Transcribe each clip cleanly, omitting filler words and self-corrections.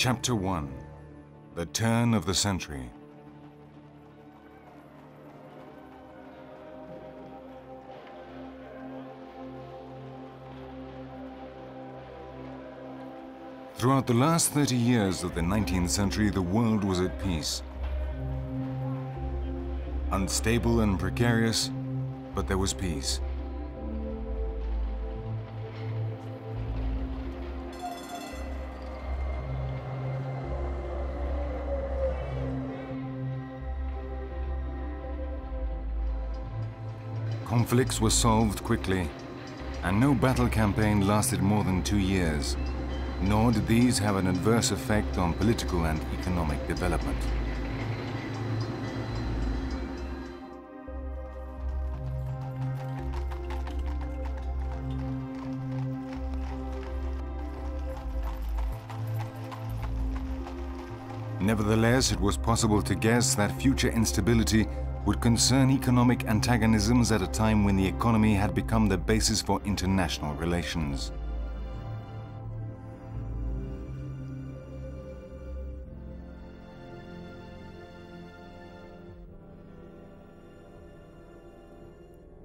Chapter 1. The Turn of the Century. Throughout the last 30 years of the 19th century, the world was at peace. Unstable and precarious, but there was peace. Conflicts were solved quickly, and no battle campaign lasted more than 2 years, nor did these have an adverse effect on political and economic development. Nevertheless, it was possible to guess that future instability would concern economic antagonisms at a time when the economy had become the basis for international relations.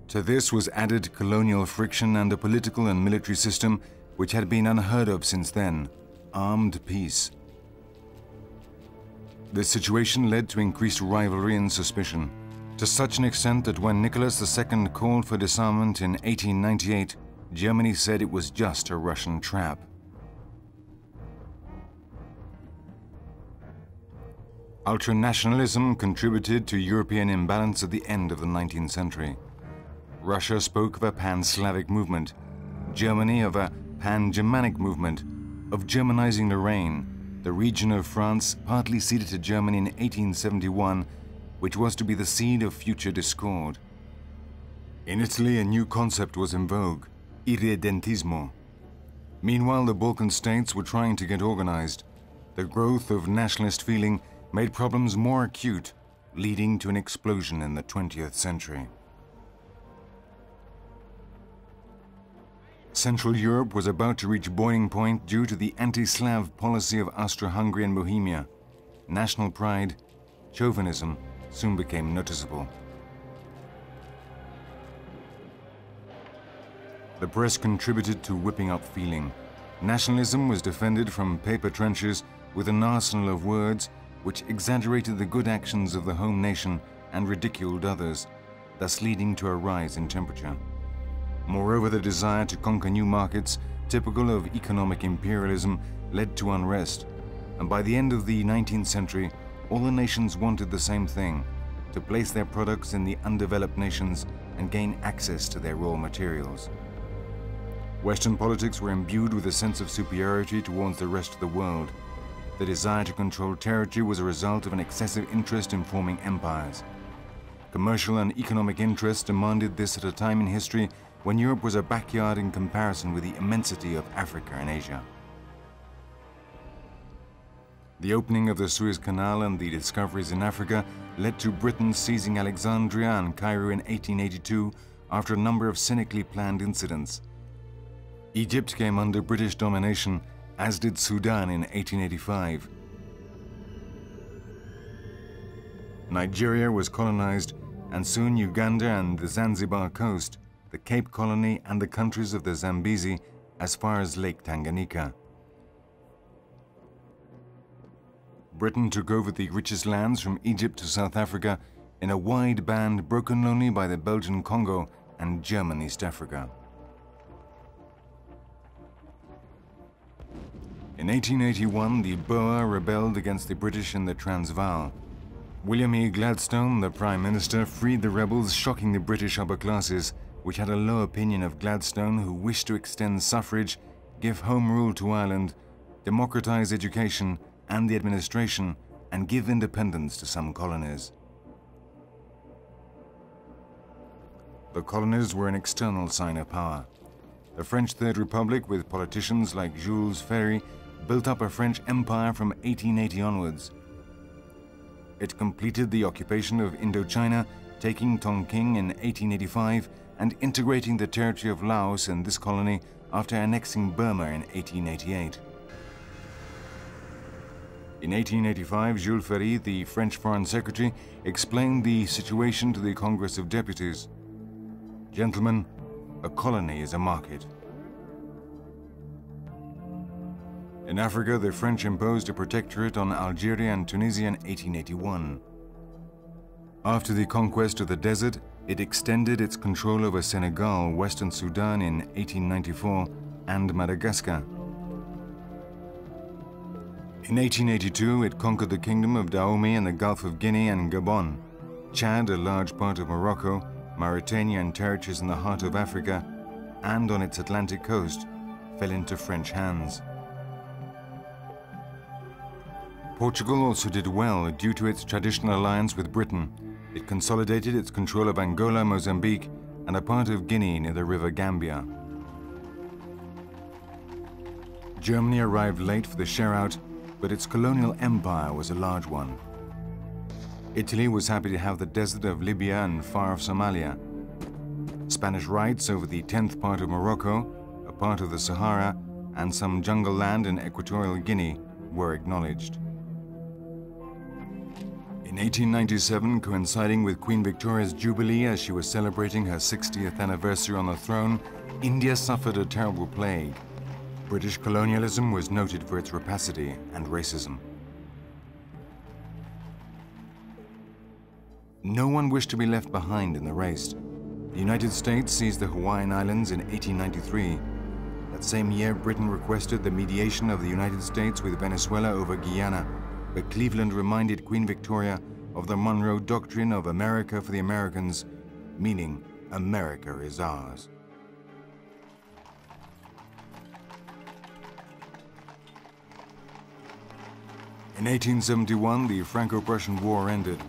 To this was added colonial friction and a political and military system which had been unheard of since then: armed peace. This situation led to increased rivalry and suspicion, to such an extent that when Nicholas II called for disarmament in 1898, Germany said it was just a Russian trap. Ultranationalism contributed to European imbalance at the end of the 19th century. Russia spoke of a pan-Slavic movement, Germany of a pan-Germanic movement, of Germanizing Lorraine, the region of France partly ceded to Germany in 1871, which was to be the seed of future discord. In Italy, a new concept was in vogue: irredentismo. Meanwhile, the Balkan states were trying to get organized. The growth of nationalist feeling made problems more acute, leading to an explosion in the 20th century. Central Europe was about to reach boiling point due to the anti-Slav policy of Austro-Hungary and Bohemia. National pride, chauvinism, soon became noticeable. The press contributed to whipping up feeling. Nationalism was defended from paper trenches with an arsenal of words which exaggerated the good actions of the home nation and ridiculed others, thus leading to a rise in temperature. Moreover, the desire to conquer new markets, typical of economic imperialism, led to unrest, and by the end of the 19th century, all the nations wanted the same thing: to place their products in the undeveloped nations and gain access to their raw materials. Western politics were imbued with a sense of superiority towards the rest of the world. The desire to control territory was a result of an excessive interest in forming empires. Commercial and economic interests demanded this at a time in history when Europe was a backyard in comparison with the immensity of Africa and Asia. The opening of the Suez Canal and the discoveries in Africa led to Britain seizing Alexandria and Cairo in 1882 after a number of cynically planned incidents. Egypt came under British domination, as did Sudan in 1885. Nigeria was colonized, and soon Uganda and the Zanzibar coast, the Cape Colony and the countries of the Zambezi as far as Lake Tanganyika. Britain took over the richest lands from Egypt to South Africa in a wide band broken only by the Belgian Congo and German East Africa. In 1881, the Boer rebelled against the British in the Transvaal. William E. Gladstone, the Prime Minister, freed the rebels, shocking the British upper classes, which had a low opinion of Gladstone, who wished to extend suffrage, give home rule to Ireland, democratize education and the administration, and give independence to some colonies. The colonies were an external sign of power. The French Third Republic, with politicians like Jules Ferry, built up a French empire from 1880 onwards. It completed the occupation of Indochina, taking Tonkin in 1885 and integrating the territory of Laos in this colony after annexing Burma in 1888. In 1885, Jules Ferry, the French Foreign Secretary, explained the situation to the Congress of Deputies. "Gentlemen, a colony is a market." In Africa, the French imposed a protectorate on Algeria and Tunisia in 1881. After the conquest of the desert, it extended its control over Senegal, Western Sudan in 1894, and Madagascar. In 1882, it conquered the Kingdom of Dahomey and the Gulf of Guinea and Gabon, Chad, a large part of Morocco, Mauritania and territories in the heart of Africa, and on its Atlantic coast, fell into French hands. Portugal also did well due to its traditional alliance with Britain. It consolidated its control of Angola, Mozambique, and a part of Guinea near the river Gambia. Germany arrived late for the share-out, but its colonial empire was a large one. Italy was happy to have the desert of Libya and far of Somalia. Spanish rights over the 10th part of Morocco, a part of the Sahara, and some jungle land in Equatorial Guinea were acknowledged. In 1897, coinciding with Queen Victoria's Jubilee as she was celebrating her 60th anniversary on the throne, India suffered a terrible plague. British colonialism was noted for its rapacity and racism. No one wished to be left behind in the race. The United States seized the Hawaiian Islands in 1893. That same year, Britain requested the mediation of the United States with Venezuela over Guyana, but Cleveland reminded Queen Victoria of the Monroe Doctrine of America for the Americans, meaning America is ours. In 1871, the Franco-Prussian War ended.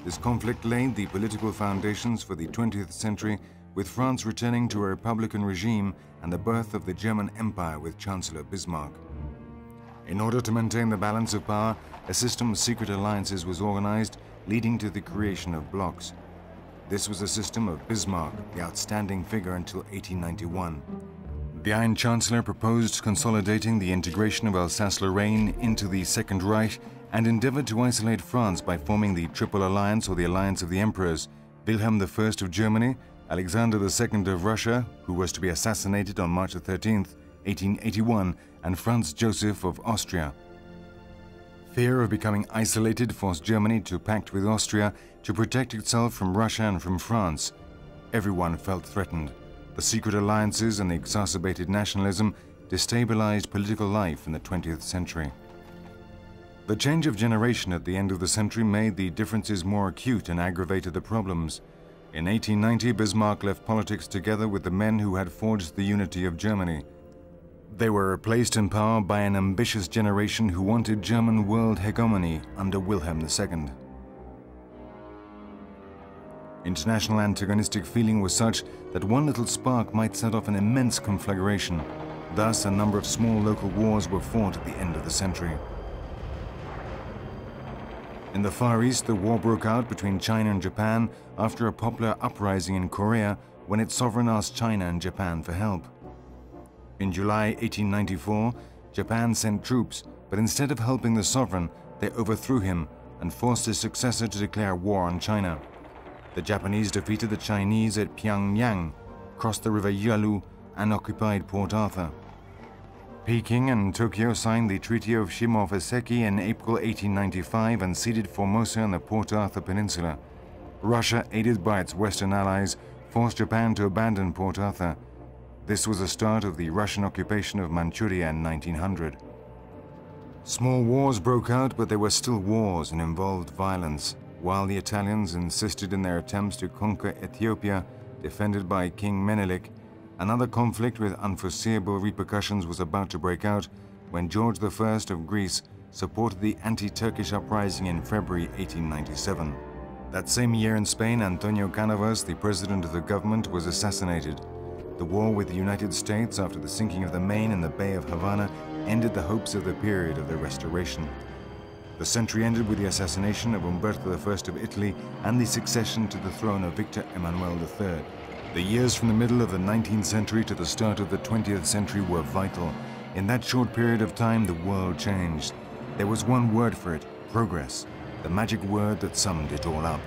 This conflict laid the political foundations for the 20th century, with France returning to a republican regime and the birth of the German Empire with Chancellor Bismarck. In order to maintain the balance of power, a system of secret alliances was organized, leading to the creation of blocs. This was a system of Bismarck, the outstanding figure until 1891. The Iron Chancellor proposed consolidating the integration of Alsace-Lorraine into the Second Reich and endeavored to isolate France by forming the Triple Alliance, or the Alliance of the Emperors: Wilhelm I of Germany, Alexander II of Russia, who was to be assassinated on March 13, 1881, and Franz Joseph of Austria. Fear of becoming isolated forced Germany to pact with Austria to protect itself from Russia and from France. Everyone felt threatened. The secret alliances and the exacerbated nationalism destabilized political life in the 20th century. The change of generation at the end of the century made the differences more acute and aggravated the problems. In 1890, Bismarck left politics together with the men who had forged the unity of Germany. They were replaced in power by an ambitious generation who wanted German world hegemony under Wilhelm II. International antagonistic feeling was such that one little spark might set off an immense conflagration. Thus, a number of small local wars were fought at the end of the century. In the Far East, the war broke out between China and Japan after a popular uprising in Korea when its sovereign asked China and Japan for help. In July 1894, Japan sent troops, but instead of helping the sovereign, they overthrew him and forced his successor to declare war on China. The Japanese defeated the Chinese at Pyongyang, crossed the river Yalu, and occupied Port Arthur. Peking and Tokyo signed the Treaty of Shimonoseki in April 1895 and ceded Formosa and the Port Arthur Peninsula. Russia, aided by its Western allies, forced Japan to abandon Port Arthur. This was the start of the Russian occupation of Manchuria in 1900. Small wars broke out, but they were still wars and involved violence. While the Italians insisted in their attempts to conquer Ethiopia, defended by King Menelik, another conflict with unforeseeable repercussions was about to break out when George I of Greece supported the Anti-Turkish Uprising in February 1897. That same year in Spain, Antonio Cánovas, the president of the government, was assassinated. The war with the United States after the sinking of the Maine in the Bay of Havana ended the hopes of the period of the Restoration. The century ended with the assassination of Umberto I of Italy and the succession to the throne of Victor Emmanuel III. The years from the middle of the 19th century to the start of the 20th century were vital. In that short period of time, the world changed. There was one word for it: progress, the magic word that summed it all up.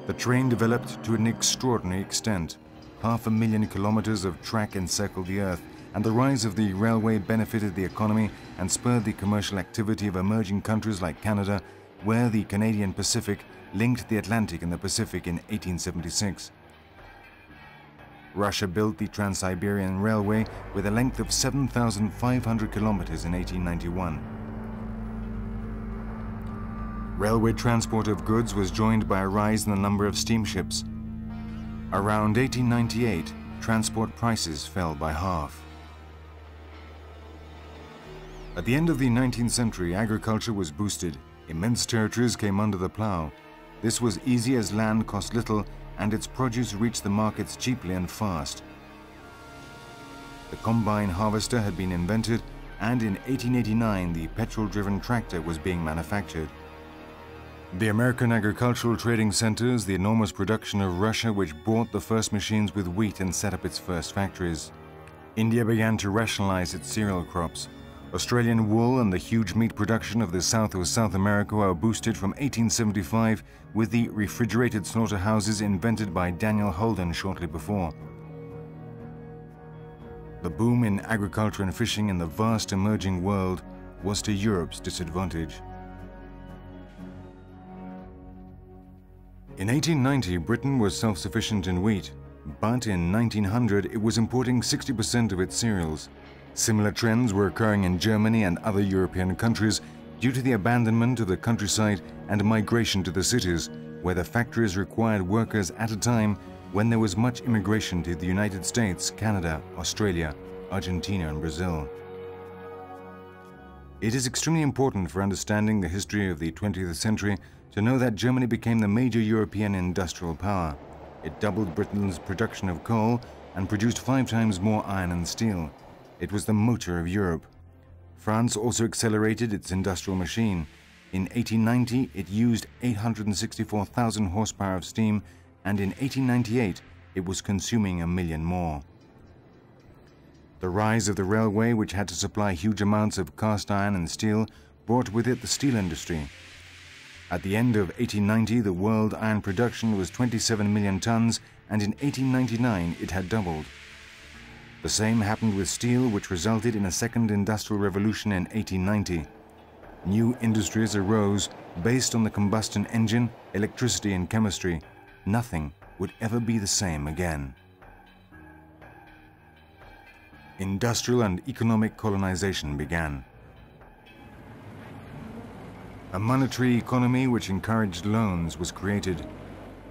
The train developed to an extraordinary extent. 500,000 kilometers of track encircled the Earth, and the rise of the railway benefited the economy and spurred the commercial activity of emerging countries like Canada, where the Canadian Pacific linked the Atlantic and the Pacific in 1876. Russia built the Trans-Siberian Railway with a length of 7,500 kilometers in 1891. Railway transport of goods was joined by a rise in the number of steamships. Around 1898, transport prices fell by half. At the end of the 19th century, agriculture was boosted. Immense territories came under the plow. This was easy as land cost little and its produce reached the markets cheaply and fast. The combine harvester had been invented, and in 1889 the petrol-driven tractor was being manufactured. The American agricultural trading centers, the enormous production of Russia, which bought the first machines with wheat and set up its first factories. India began to rationalize its cereal crops. Australian wool and the huge meat production of the south of South America were boosted from 1875 with the refrigerated slaughterhouses invented by Daniel Holden shortly before. The boom in agriculture and fishing in the vast emerging world was to Europe's disadvantage. In 1890, Britain was self-sufficient in wheat, but in 1900 it was importing 60% of its cereals. Similar trends were occurring in Germany and other European countries due to the abandonment of the countryside and migration to the cities, where the factories required workers at a time when there was much immigration to the United States, Canada, Australia, Argentina, and Brazil. It is extremely important for understanding the history of the 20th century to know that Germany became the major European industrial power. It doubled Britain's production of coal and produced 5 times more iron and steel. It was the motor of Europe. France also accelerated its industrial machine. In 1890, it used 864,000 horsepower of steam, and in 1898, it was consuming 1 million more. The rise of the railway, which had to supply huge amounts of cast iron and steel, brought with it the steel industry. At the end of 1890, the world iron production was 27 million tons, and in 1899 it had doubled. The same happened with steel, which resulted in a second industrial revolution in 1890. New industries arose based on the combustion engine, electricity, and chemistry. Nothing would ever be the same again. Industrial and economic colonization began. A monetary economy which encouraged loans was created.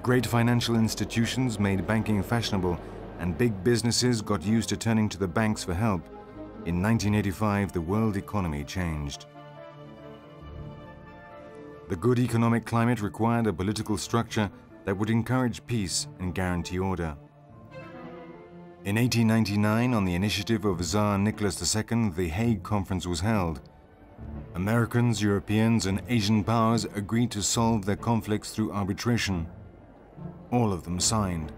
Great financial institutions made banking fashionable, and big businesses got used to turning to the banks for help. In 1985, the world economy changed. The good economic climate required a political structure that would encourage peace and guarantee order. In 1899, on the initiative of Tsar Nicholas II, the Hague Conference was held. Americans, Europeans, and Asian powers agreed to solve their conflicts through arbitration. All of them signed.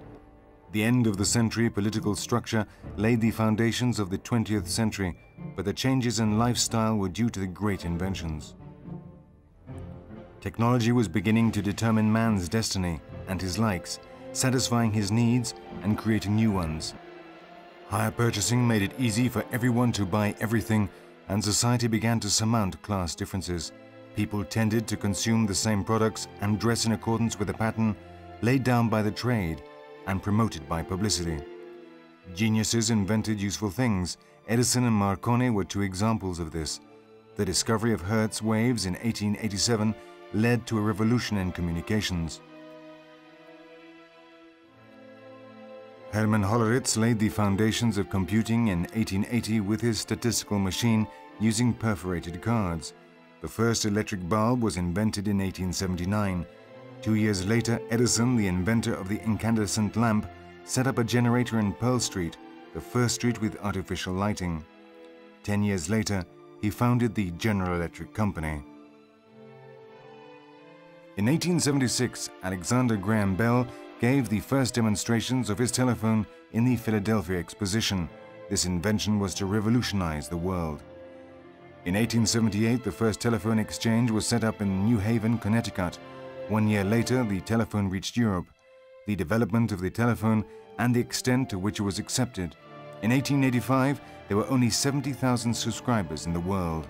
The end of the century political structure laid the foundations of the 20th century, but the changes in lifestyle were due to the great inventions. Technology was beginning to determine man's destiny and his likes, satisfying his needs and creating new ones. Hire purchasing made it easy for everyone to buy everything, and society began to surmount class differences. People tended to consume the same products and dress in accordance with a pattern laid down by the trade and promoted by publicity. Geniuses invented useful things. Edison and Marconi were 2 examples of this. The discovery of Hertz waves in 1887 led to a revolution in communications. Hermann Hollerith laid the foundations of computing in 1880 with his statistical machine using perforated cards. The first electric bulb was invented in 1879. 2 years later, Edison, the inventor of the incandescent lamp, set up a generator in Pearl Street, the first street with artificial lighting. 10 years later, he founded the General Electric Company. In 1876, Alexander Graham Bell gave the first demonstrations of his telephone in the Philadelphia Exposition. This invention was to revolutionize the world. In 1878, the first telephone exchange was set up in New Haven, Connecticut. 1 year later, the telephone reached Europe. The development of the telephone and the extent to which it was accepted. In 1885, there were only 70,000 subscribers in the world.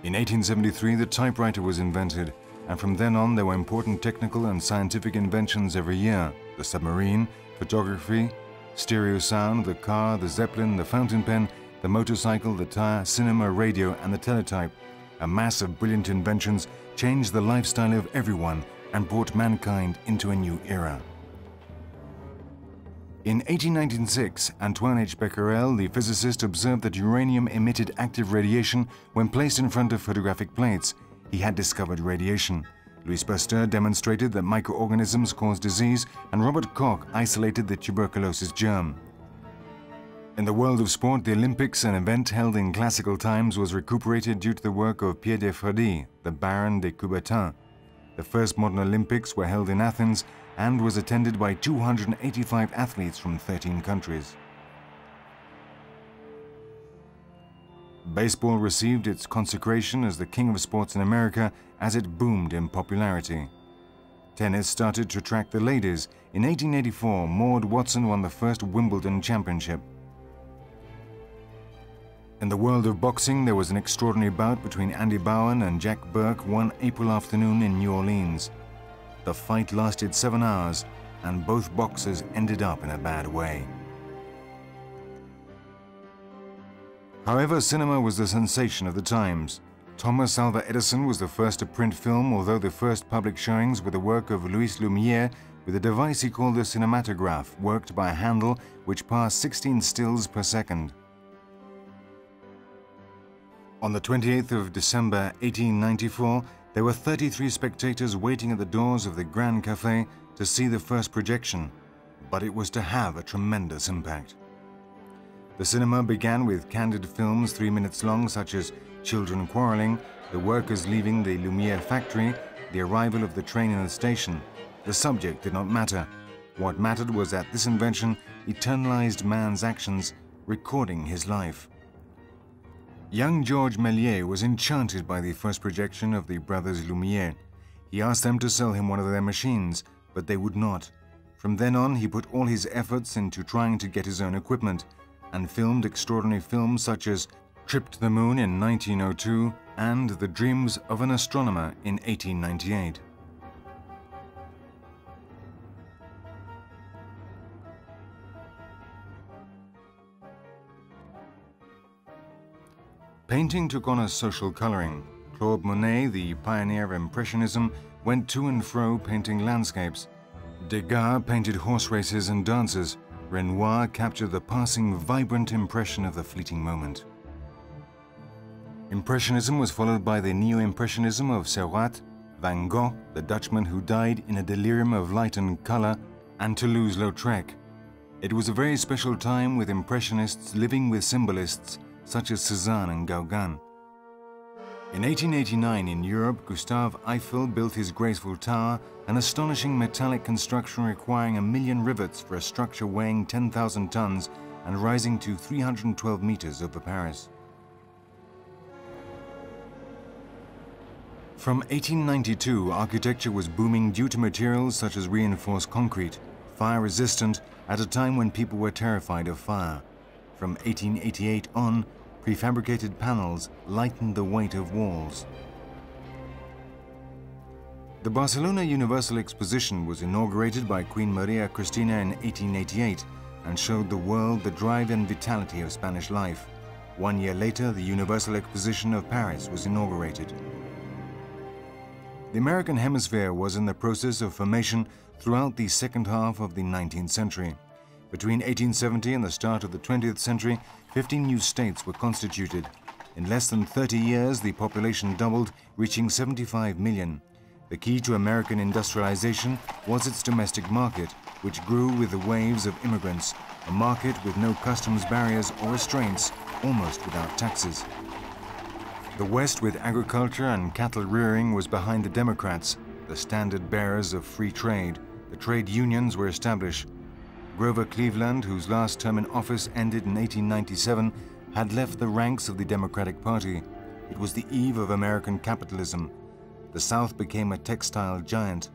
In 1873, the typewriter was invented, and from then on there were important technical and scientific inventions every year: the submarine, photography, stereo sound, the car, the Zeppelin, the fountain pen, the motorcycle, the tire, cinema, radio, and the teletype. A mass of brilliant inventions changed the lifestyle of everyone and brought mankind into a new era. In 1896, Antoine H. Becquerel, the physicist, observed that uranium emitted active radiation when placed in front of photographic plates. He had discovered radiation. Louis Pasteur demonstrated that microorganisms cause disease, and Robert Koch isolated the tuberculosis germ. In the world of sport, the Olympics, an event held in classical times, was recuperated due to the work of Pierre de Freddy, the Baron de Coubertin. The first modern Olympics were held in Athens and was attended by 285 athletes from 13 countries. Baseball received its consecration as the king of sports in America as it boomed in popularity. Tennis started to attract the ladies. In 1884, Maud Watson won the first Wimbledon championship. In the world of boxing, there was an extraordinary bout between Andy Bowen and Jack Burke one April afternoon in New Orleans. The fight lasted 7 hours, and both boxers ended up in a bad way. However, cinema was the sensation of the times. Thomas Alva Edison was the first to print film, although the first public showings were the work of Louis Lumière with a device he called the cinematograph, worked by a handle which passed 16 stills per second. On the 28th of December 1894, there were 33 spectators waiting at the doors of the Grand Café to see the first projection, but it was to have a tremendous impact. The cinema began with candid films 3 minutes long, such as children quarreling, the workers leaving the Lumière factory, the arrival of the train in the station. The subject did not matter. What mattered was that this invention eternalized man's actions, recording his life. Young Georges Méliès was enchanted by the first projection of the brothers Lumière. He asked them to sell him one of their machines, but they would not. From then on, he put all his efforts into trying to get his own equipment, and filmed extraordinary films such as Trip to the Moon in 1902 and The Dreams of an Astronomer in 1898. Painting took on a social coloring. Claude Monet, the pioneer of Impressionism, went to and fro painting landscapes. Degas painted horse races and dances. Renoir captured the passing, vibrant impression of the fleeting moment. Impressionism was followed by the Neo-Impressionism of Seurat, Van Gogh, the Dutchman who died in a delirium of light and color, and Toulouse-Lautrec. It was a very special time with Impressionists living with symbolists such as Cézanne and Gauguin. In 1889 in Europe, Gustave Eiffel built his graceful tower, an astonishing metallic construction requiring 1 million rivets for a structure weighing 10,000 tons and rising to 312 meters over Paris. From 1892, architecture was booming due to materials such as reinforced concrete, fire-resistant at a time when people were terrified of fire. From 1888 on, prefabricated panels lightened the weight of walls. The Barcelona Universal Exposition was inaugurated by Queen Maria Cristina in 1888 and showed the world the drive and vitality of Spanish life. 1 year later, the Universal Exposition of Paris was inaugurated. The American hemisphere was in the process of formation throughout the second half of the 19th century. Between 1870 and the start of the 20th century, 15 new states were constituted. In less than 30 years, the population doubled, reaching 75 million. The key to American industrialization was its domestic market, which grew with the waves of immigrants, a market with no customs barriers or restraints, almost without taxes. The West, with agriculture and cattle rearing, was behind the Democrats, the standard bearers of free trade. The trade unions were established. Grover Cleveland, whose last term in office ended in 1897, had left the ranks of the Democratic Party. It was the eve of American capitalism. The South became a textile giant.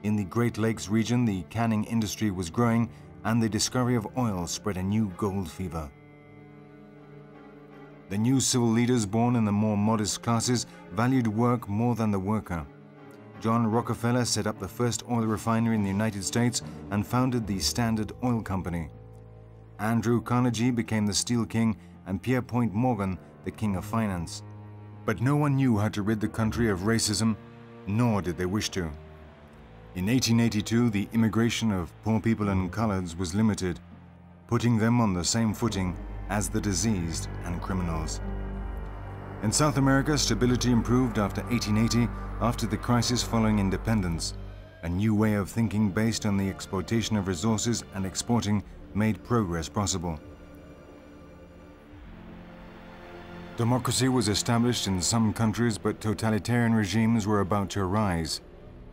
In the Great Lakes region, the canning industry was growing, and the discovery of oil spread a new gold fever. The new civil leaders born in the more modest classes valued work more than the worker. John Rockefeller set up the first oil refinery in the United States and founded the Standard Oil Company. Andrew Carnegie became the Steel King and Pierpont Morgan the King of Finance. But no one knew how to rid the country of racism, nor did they wish to. In 1882, the immigration of poor people and coloreds was limited, putting them on the same footing as the diseased and criminals. In South America, stability improved after 1880, after the crisis following independence. A new way of thinking based on the exploitation of resources and exporting made progress possible. Democracy was established in some countries, but totalitarian regimes were about to arise.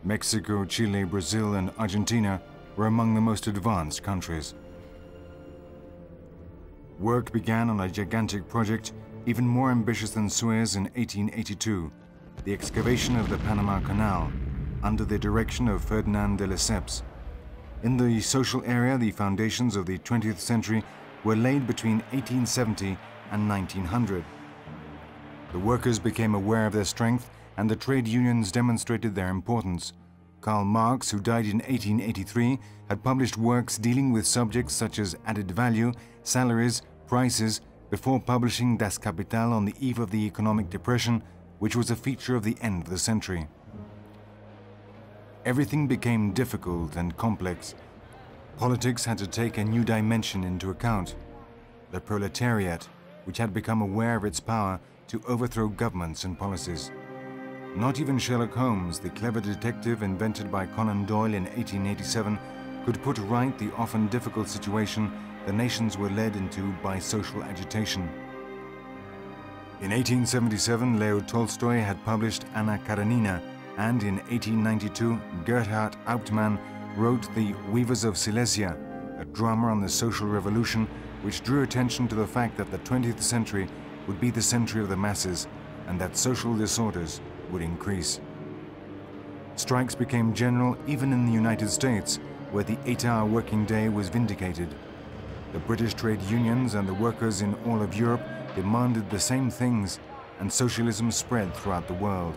Mexico, Chile, Brazil, and Argentina were among the most advanced countries. Work began on a gigantic project, even more ambitious than Suez in 1882, the excavation of the Panama Canal, under the direction of Ferdinand de Lesseps. In the social area, the foundations of the 20th century were laid between 1870 and 1900. The workers became aware of their strength, and the trade unions demonstrated their importance. Karl Marx, who died in 1883, had published works dealing with subjects such as added value, salaries, prices, before publishing Das Kapital on the eve of the economic depression, which was a feature of the end of the century. Everything became difficult and complex. Politics had to take a new dimension into account. The proletariat, which had become aware of its power to overthrow governments and policies. Not even Sherlock Holmes, the clever detective invented by Conan Doyle in 1887, could put right the often difficult situation the nations were led into by social agitation. In 1877, Leo Tolstoy had published Anna Karenina, and in 1892, Gerhard Hauptmann wrote The Weavers of Silesia, a drama on the social revolution which drew attention to the fact that the 20th century would be the century of the masses and that social disorders would increase. Strikes became general even in the United States, where the 8-hour working day was vindicated. The British trade unions and the workers in all of Europe demanded the same things, and socialism spread throughout the world.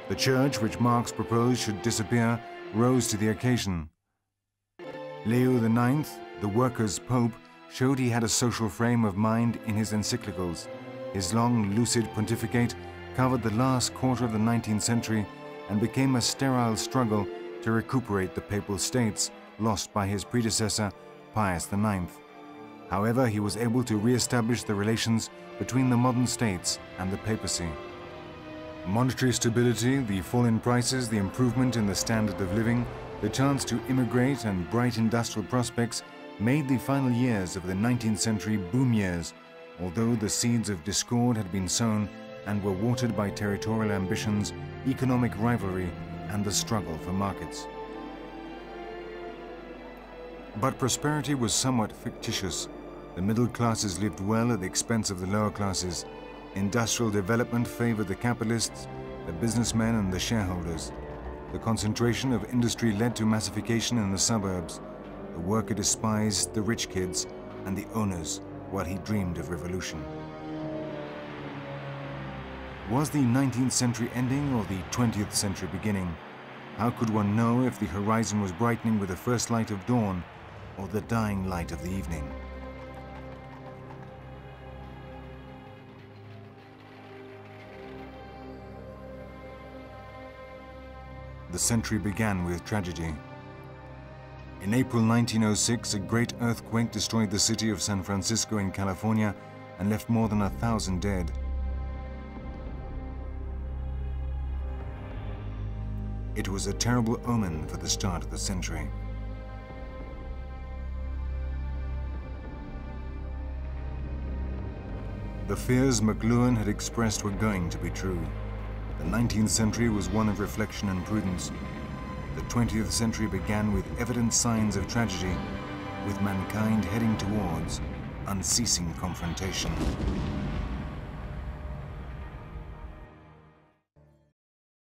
The church, which Marx proposed should disappear, rose to the occasion. Leo IX, the workers' pope, showed he had a social frame of mind in his encyclicals. His long, lucid pontificate covered the last quarter of the 19th century and became a sterile struggle to recuperate the papal states lost by his predecessor, Pius IX. However, he was able to re-establish the relations between the modern states and the papacy. Monetary stability, the fall in prices, the improvement in the standard of living, the chance to immigrate, and bright industrial prospects made the final years of the 19th century boom years, although the seeds of discord had been sown and were watered by territorial ambitions, economic rivalry, and the struggle for markets. But prosperity was somewhat fictitious. The middle classes lived well at the expense of the lower classes. Industrial development favored the capitalists, the businessmen, and the shareholders. The concentration of industry led to massification in the suburbs. The worker despised the rich kids and the owners while he dreamed of revolution. Was the 19th century ending or the 20th century beginning? How could one know if the horizon was brightening with the first light of dawn or the dying light of the evening? The century began with tragedy. In April 1906, a great earthquake destroyed the city of San Francisco in California and left more than 1,000 dead. It was a terrible omen for the start of the century. The fears McLuhan had expressed were going to be true. The 19th century was one of reflection and prudence. The 20th century began with evident signs of tragedy, with mankind heading towards unceasing confrontation.